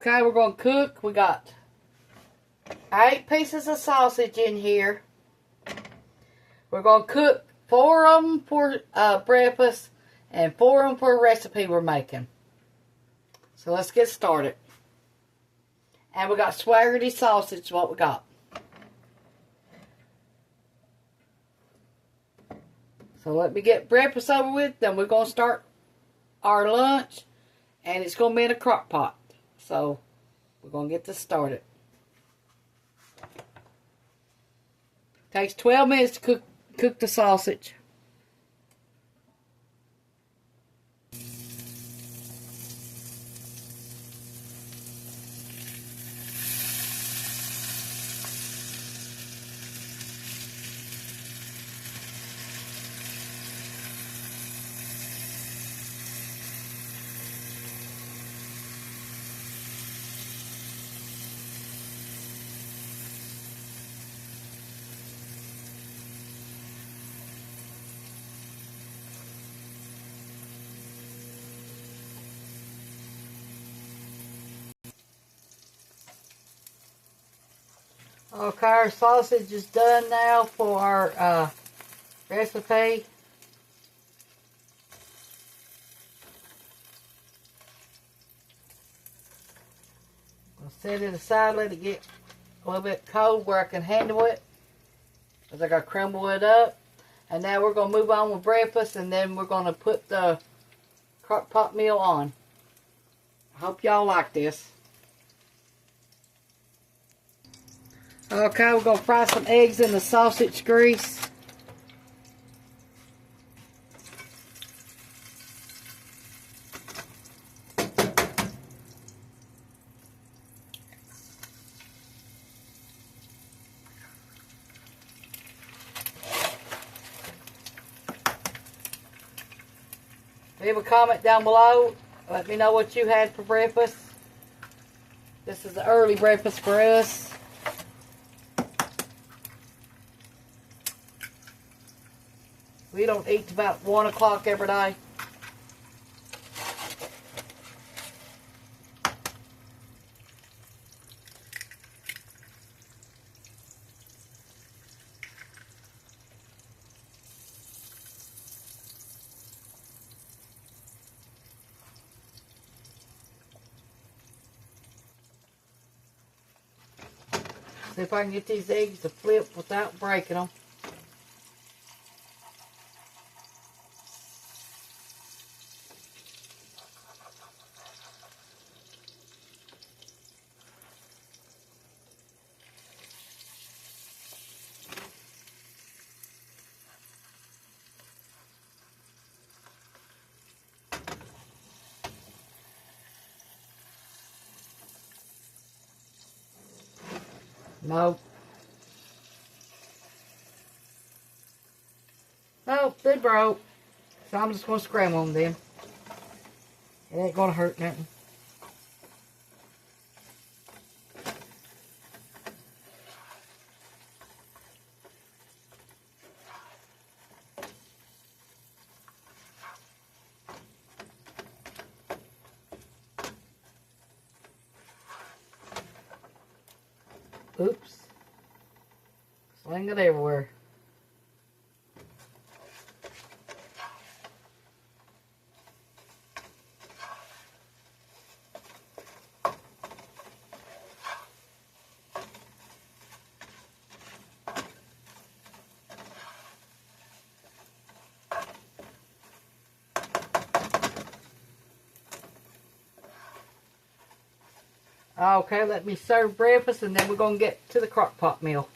Okay, we're going to cook. We got 8 pieces of sausage in here. We're going to cook 4 of them for breakfast and 4 of them for a recipe we're making. So let's get started. And we got spaghetti sausage, what we got. So let me get breakfast over with, then we're going to start our lunch. And it's going to be in a crock pot. So we're going to get this started. Takes 12 minutes to cook the sausage. Okay, our sausage is done now for our recipe. I'll set it aside, let it get a little bit cold where I can handle it. Because I got to crumble it up. And now we're going to move on with breakfast, and then we're going to put the crock pot meal on. I hope y'all like this. Okay, we're going to fry some eggs in the sausage grease. Leave a comment down below. Let me know what you had for breakfast. This is the early breakfast for us. We don't eat till about 1 o'clock every day. See if I can get these eggs to flip without breaking them. Nope. Nope, they broke. So I'm just going to scramble them then. It ain't going to hurt nothing. Oops. Sling it everywhere. Okay, let me serve breakfast, and then we're going to get to the crock pot meal.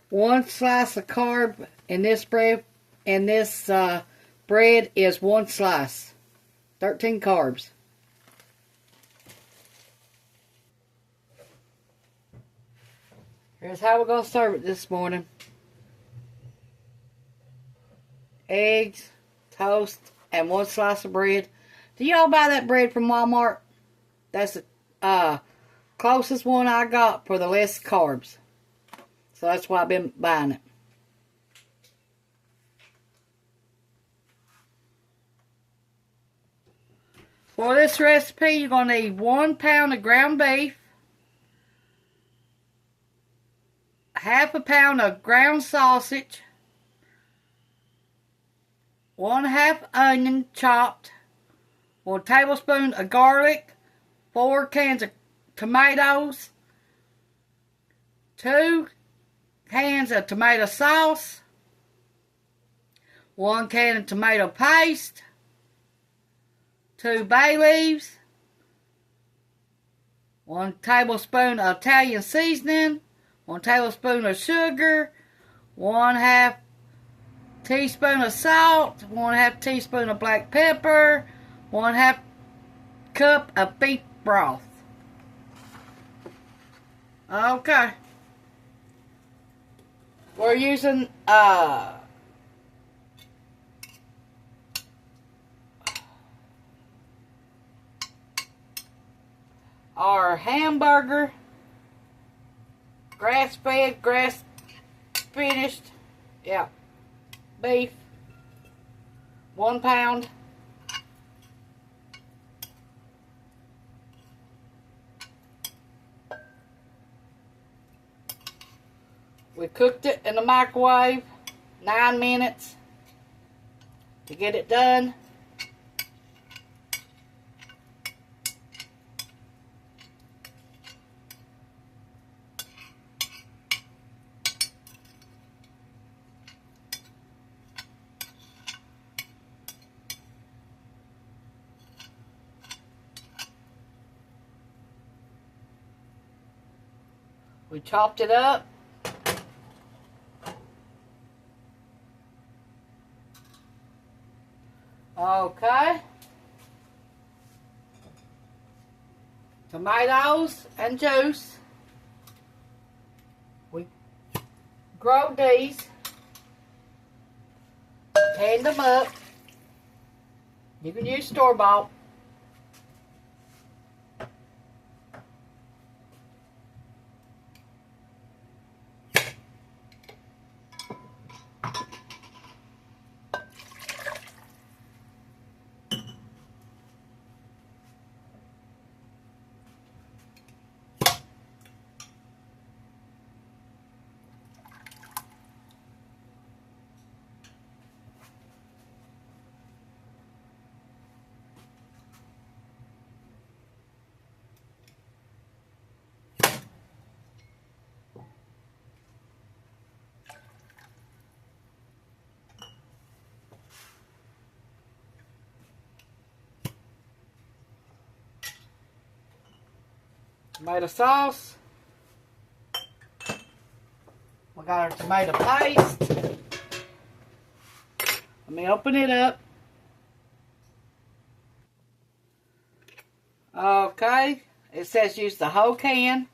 One slice of carb in this bread, bread is 1 slice. 13 carbs. Here's how we're going to serve it this morning. Eggs, toast, and 1 slice of bread. Do y'all buy that bread from Walmart? That's the closest one I got for the less carbs. So that's why I've been buying it. For this recipe, you're going to need 1 pound of ground beef, half a pound of ground sausage, 1/2 onion chopped, 1 tablespoon of garlic, 4 cans of tomatoes, 2 cans of tomato sauce, 1 can of tomato paste, 2 bay leaves, 1 tablespoon of Italian seasoning, 1 tablespoon of sugar, 1/2 teaspoon of salt, 1/2 teaspoon of black pepper, 1/2 cup of beef broth. Okay. We're using our hamburger, grass-fed, grass-finished, yeah, beef, 1 pound. We cooked it in the microwave 9 minutes to get it done. We chopped it up. Okay. Tomatoes and juice. We grilled these. Canned them up. You can use store-bought. Tomato sauce. We got our tomato paste. Let me open it up. Okay. It says use the whole can.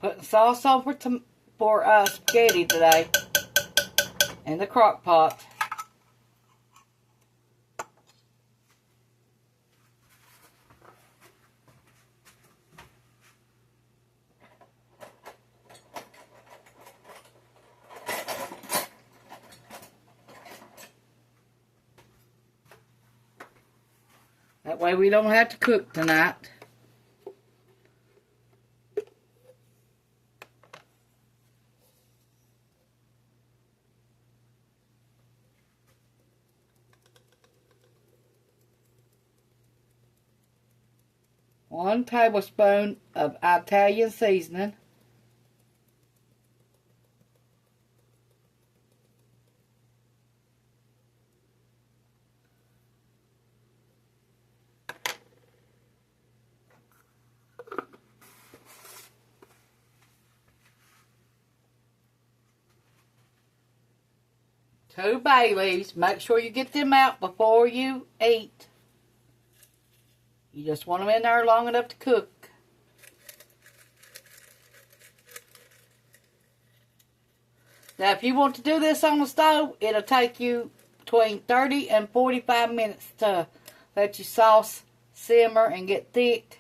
Putting sauce on for spaghetti today in the crock pot. That way we don't have to cook tonight. One tablespoon of Italian seasoning. Two bay leaves. Make sure you get them out before you eat. You just want them in there long enough to cook. Now, if you want to do this on the stove, it'll take you between 30 and 45 minutes to let your sauce simmer and get thick.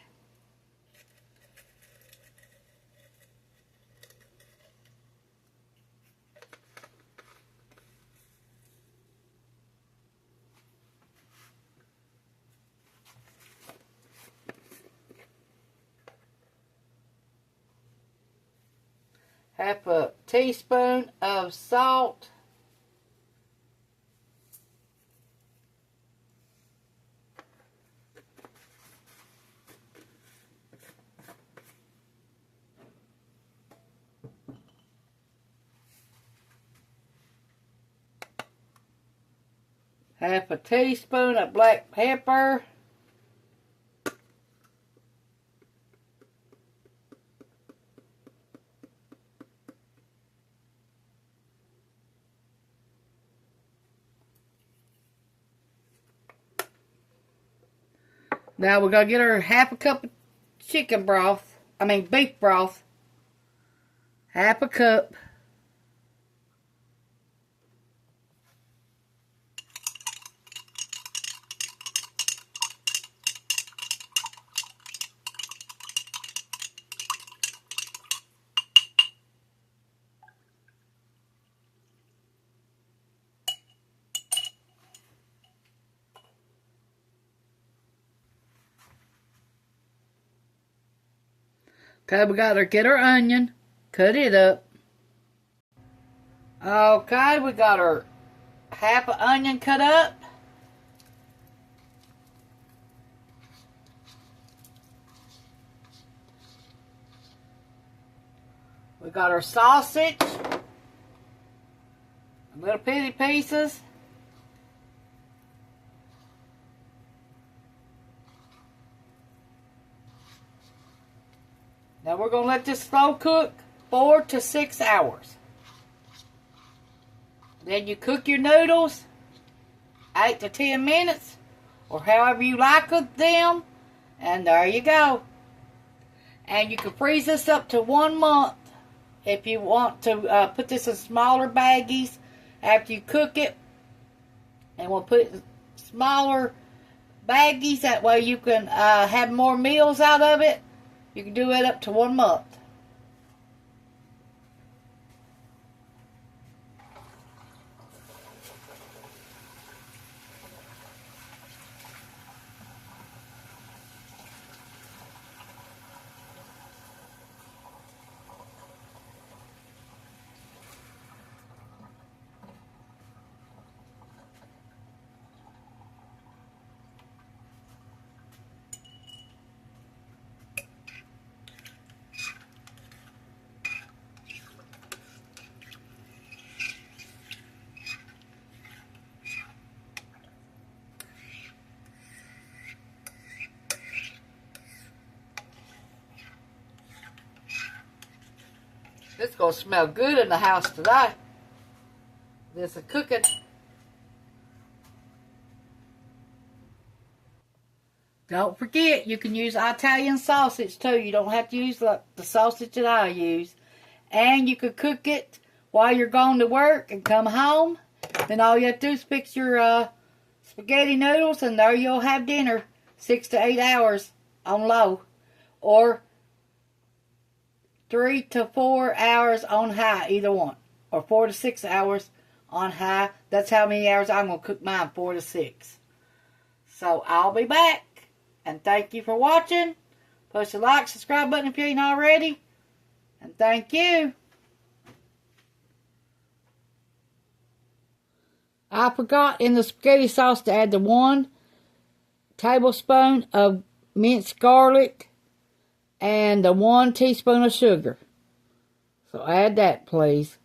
Half a teaspoon of salt. Half a teaspoon of black pepper. Now we're going to get her half a cup of chicken broth. Beef broth. Half a cup. Okay, we got to get our onion, cut it up. Okay, we got our half an onion cut up. We got our sausage, little bitty pieces. Now we're going to let this slow cook 4 to 6 hours. Then you cook your noodles 8 to 10 minutes or however you like them. And there you go. And you can freeze this up to 1 month if you want to put this in smaller baggies after you cook it. And we'll put it in smaller baggies. That way you can have more meals out of it. You can do it up to 1 month. It's going to smell good in the house today. This is cooking. Don't forget, you can use Italian sausage too. You don't have to use the sausage that I use. And you could cook it while you're going to work and come home. Then all you have to do is fix your spaghetti noodles and there you'll have dinner. 6 to 8 hours on low. Or 3 to 4 hours on high, either one. Or 4 to 6 hours on high. That's how many hours I'm going to cook mine, 4 to 6. So I'll be back. And thank you for watching. Push the like, subscribe button if you ain't already. And thank you. I forgot in the spaghetti sauce to add the 1 tablespoon of minced garlic and the 1 teaspoon of sugar. So add that, please.